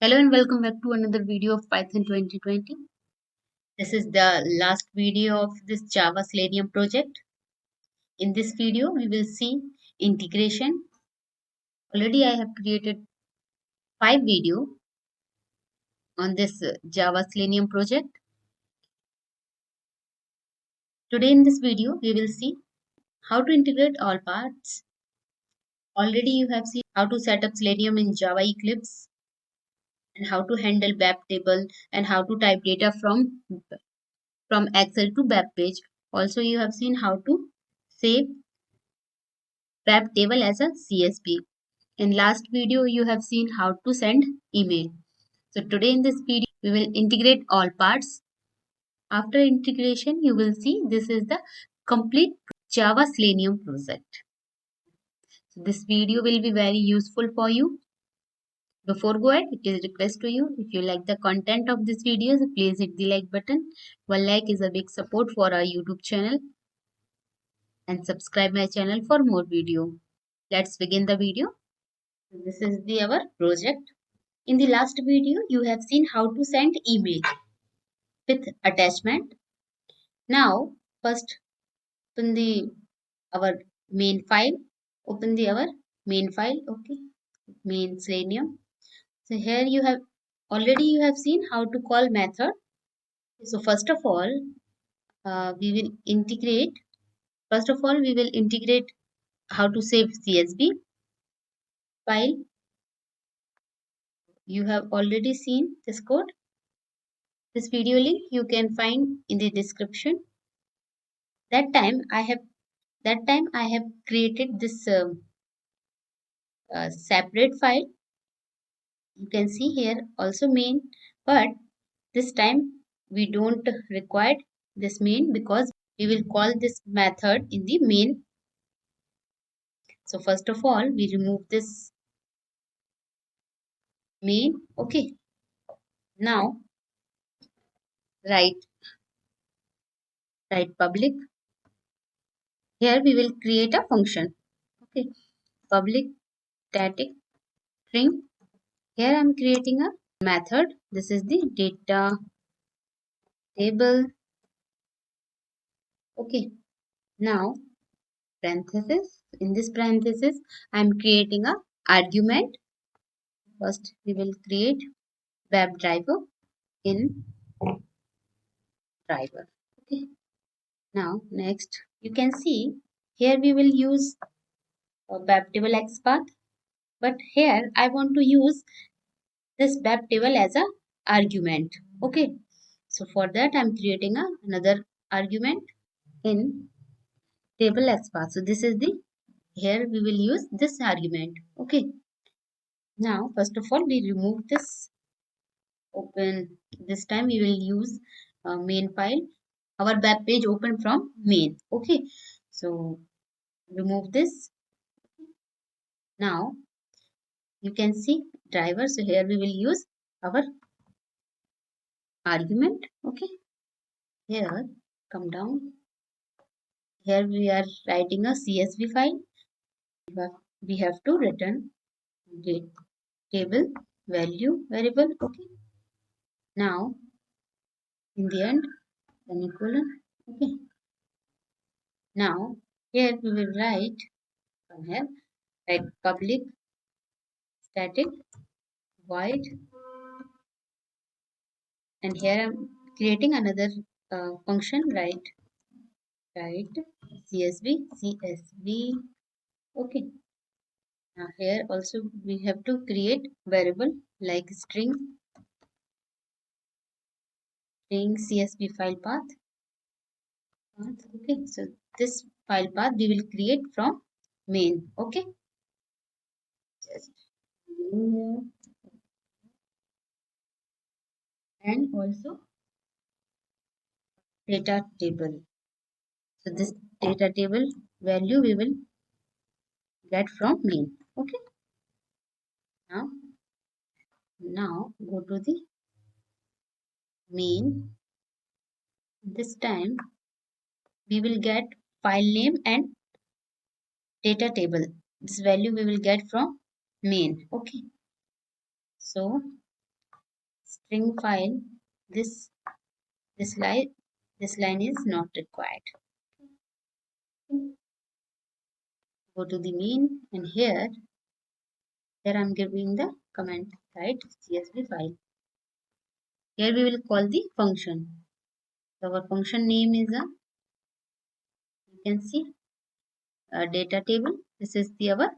Hello and welcome back to another video of Python 2020. This is the last video of this Java Selenium project. In this video, we will see integration. Already I have created 5 videos on this Java Selenium project. Today in this video, we will see how to integrate all parts. Already you have seen how to set up Selenium in Java Eclipse and how to handle web table and how to type data from Excel to web page. Also, you have seen how to save web table as a CSV. In last video, you have seen how to send email. So today in this video, we will integrate all parts. After integration, you will see this is the complete Java Selenium project. So this video will be very useful for you. Before go ahead, it is a request to you. If you like the content of this video, so please hit the like button. One like is a big support for our YouTube channel and subscribe my channel for more video. Let's begin the video. This is the our project. In the last video, you have seen how to send email with attachment. Now, first open the our main file. Open the our main file. Okay, main Selenium. So here you have seen how to call method. So first of all, we will integrate. First of all, we will integrate how to save CSV file. You have already seen this code. This video link you can find in the description. That time I have created this separate file. You can see here also main, but this time we don't require this main because we will call this method in the main. So first of all, we remove this main. Okay, now write public. Here we will create a function. Okay, public static string. Here I am creating a method. This is the data table. Okay, now parenthesis. In this parenthesis, I am creating a argument. First, we will create web driver in driver. Okay, now next, you can see here we will use a web table XPath, but here I want to use this web table as a argument. Okay, so for that I'm creating another argument in table XPath. So this is the here we will use this argument. Okay, now first of all we remove this. Open this time we will use main file. Our web page open from main. Okay, so remove this. Now you can see driver. So here we will use our argument. Okay, here come down. Here we are writing a CSV file. We have to return date table value variable. Okay, now in the end semicolon. Okay, now here we will write from here write public static void, and here I'm creating another function write CSV. Okay, now here also we have to create variable like string CSV file path. Okay, so this file path we will create from main. Okay, just here and also data table. So this data table value we will get from main. Okay, now go to the main. This time we will get file name and data table. This value we will get from main. Okay, so string file, this this line is not required. Go to the main, and here I'm giving the command write CSV file. Here we will call the function. So our function name is you can see a data table. This is the our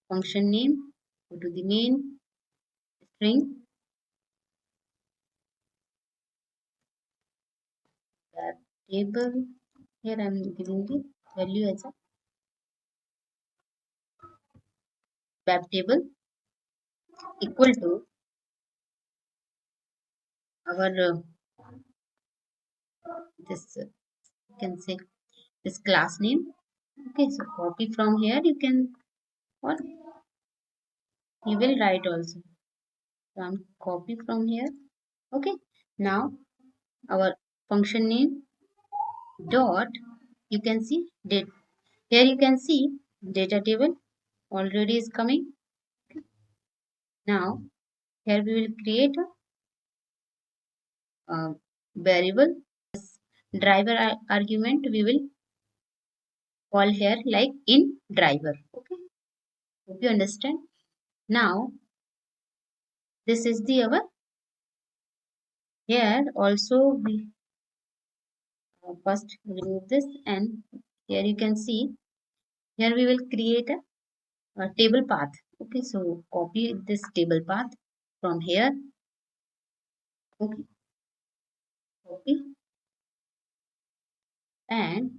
function name. Go to the main string web table. Here I am giving the value as a web table equal to our this you can say this class name. Okay, so copy from here you can, or you will write also. So I'm copy from here. Okay, now our function name dot, you can see date. Here you can see data table already is coming. Now here we will create a variable driver argument we will call here like in driver. Okay, hope you understand. Now this is the our, here also we first remove this, and here you can see here we will create a table path. Okay, so copy this table path from here. Okay, copy and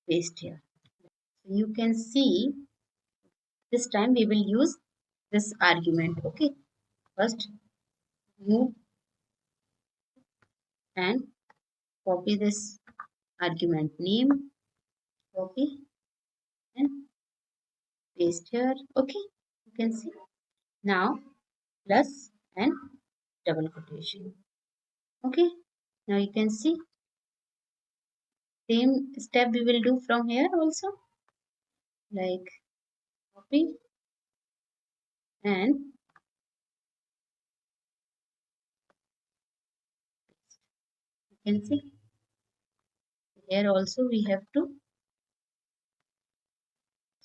paste here. So you can see this time we will use this argument. Okay, first move and copy this argument name, copy and paste here. Okay, you can see now plus and double quotation. Okay, now you can see same step we will do from here also, like copy and you can see here also we have to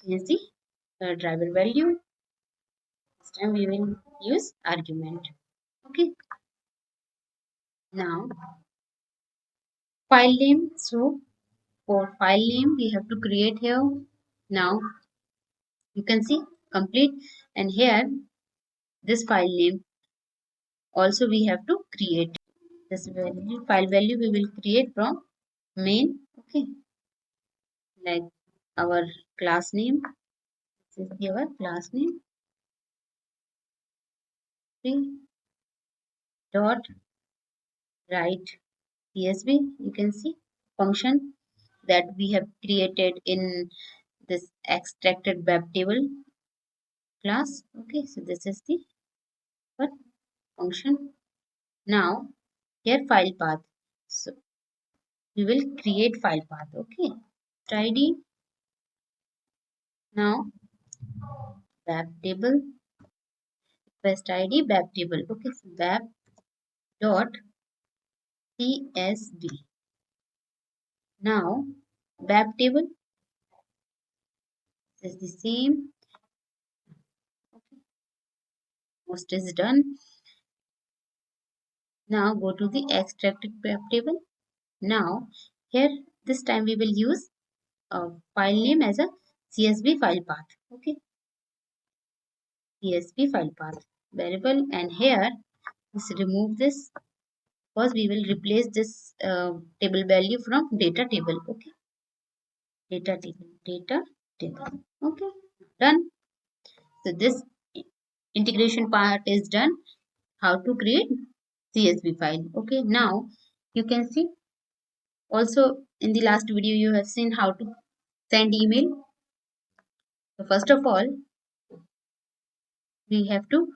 change the driver value. This time we will use argument. Okay, now file name. So for file name we have to create here. Now you can see complete, and here this file name also we have to create. This value, file value we will create from main. Okay, like our class name. This is our class name. Okay, dot write CSV. You can see function that we have created in this extracted web table class. Okay, so this is the what function. Now here file path. So we will create file path. Okay, id. Now web table request id web table. Okay, so web dot csv. Now web table is the same. Okay, most is done. Now go to the extracted web table. Now here this time we will use a file name as a CSV file path. Okay, CSV file path variable, and here let's remove this because we will replace this table value from data table. Okay, data table. Okay, done. So this integration part is done. How to create CSV file. Okay, now you can see also in the last video you have seen how to send email. So first of all we have to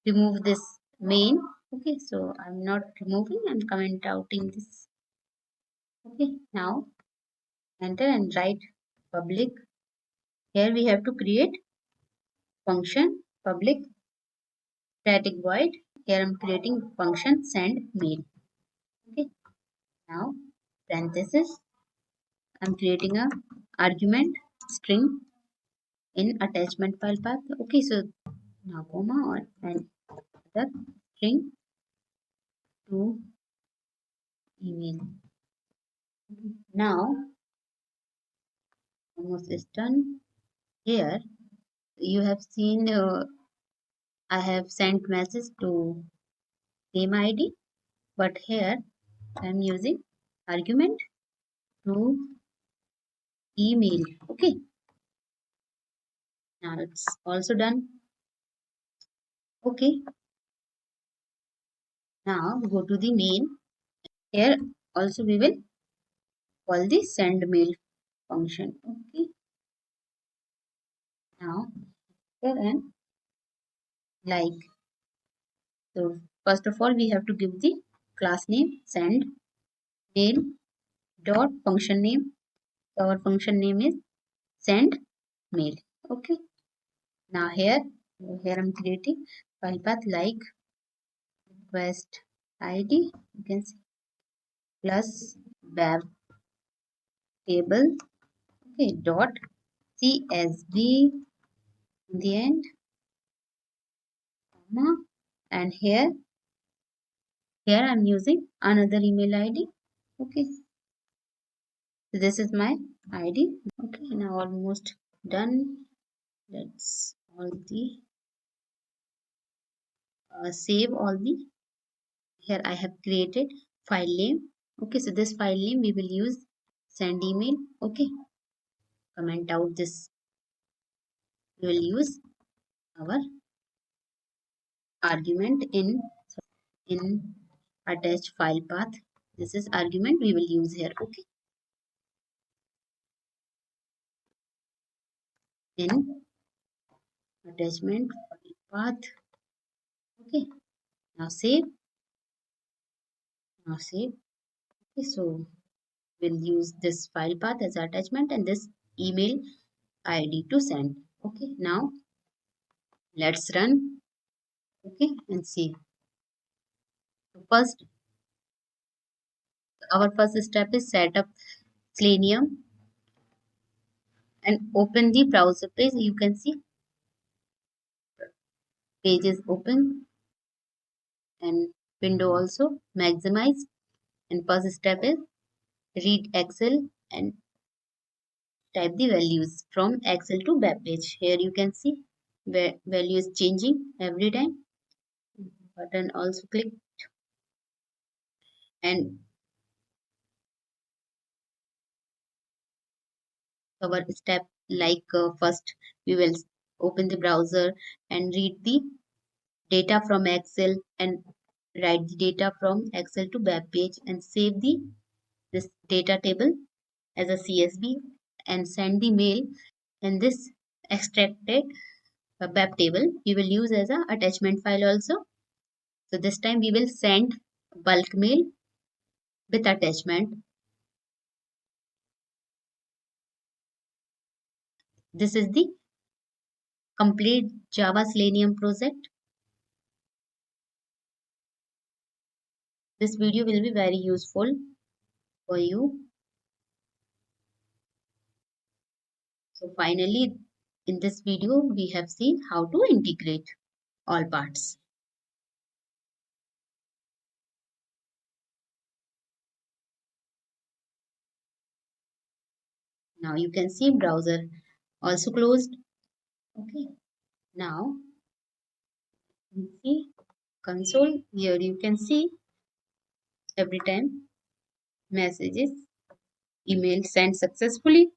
remove this main. Okay, so I'm not removing, I'm comment outing this. Okay, now enter and write public. Here we have to create function public static void. Here I'm creating function send mail. Okay. Now parenthesis. I'm creating a argument string in attachment file path. Okay. So now comma or and the string to email. Now almost is done. Here you have seen I have sent message to same ID, but here I'm using argument to email. Okay, now it's also done. Okay, now go to the main. Here also we will call the send mail function. Okay, now here and like. So first of all we have to give the class name send mail dot function name. Our function name is send mail. Okay, now here I'm creating file path like request id, you can see, plus web table. Okay, dot csv in the end, comma, and here I'm using another email id. Okay, so this is my id. Okay, now almost done. Let's all the save all the. Here I have created file name. Okay, so this file name we will use send email. Okay, comment out this. We will use our argument in attached file path. This is argument we will use here. Okay, in attachment file path. Okay, now save. Now save. Okay, so we'll use this file path as attachment and this email id to send. Okay, now let's run. Okay, and see. First, our first step is set up Selenium and open the browser page. You can see page is open and window also maximize. And first step is read Excel and type the values from Excel to web page. Here you can see where value is changing every time. Button also click and our step like first we will open the browser and read the data from Excel and write the data from Excel to web page and save the this data table as a CSV and send the mail, and this extracted web table we will use as a attachment file also. So this time we will send bulk mail with attachment. This is the complete Java Selenium project. This video will be very useful for you. So finally, in this video, we have seen how to integrate all parts. Now you can see browser also closed. Okay. Now you see console. Here you can see every time messages, email sent successfully.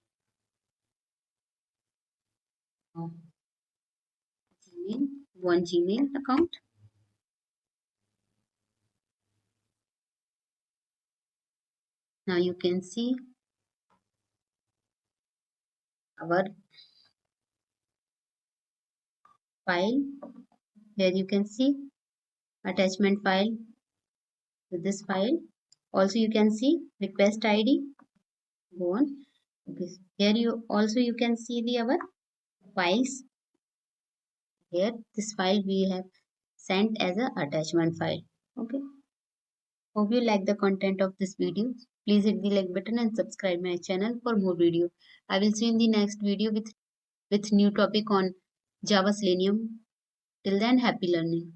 Now, Gmail, one Gmail account. Now you can see our file. Here you can see attachment file with this file. Also you can see request ID. Go on. Okay. Here you can see the our files. Here this file we have sent as a attachment file. Okay. Hope you like the content of this video. Please hit the like button and subscribe my channel for more video. I will see you in the next video with new topic on Java Selenium. Till then, happy learning.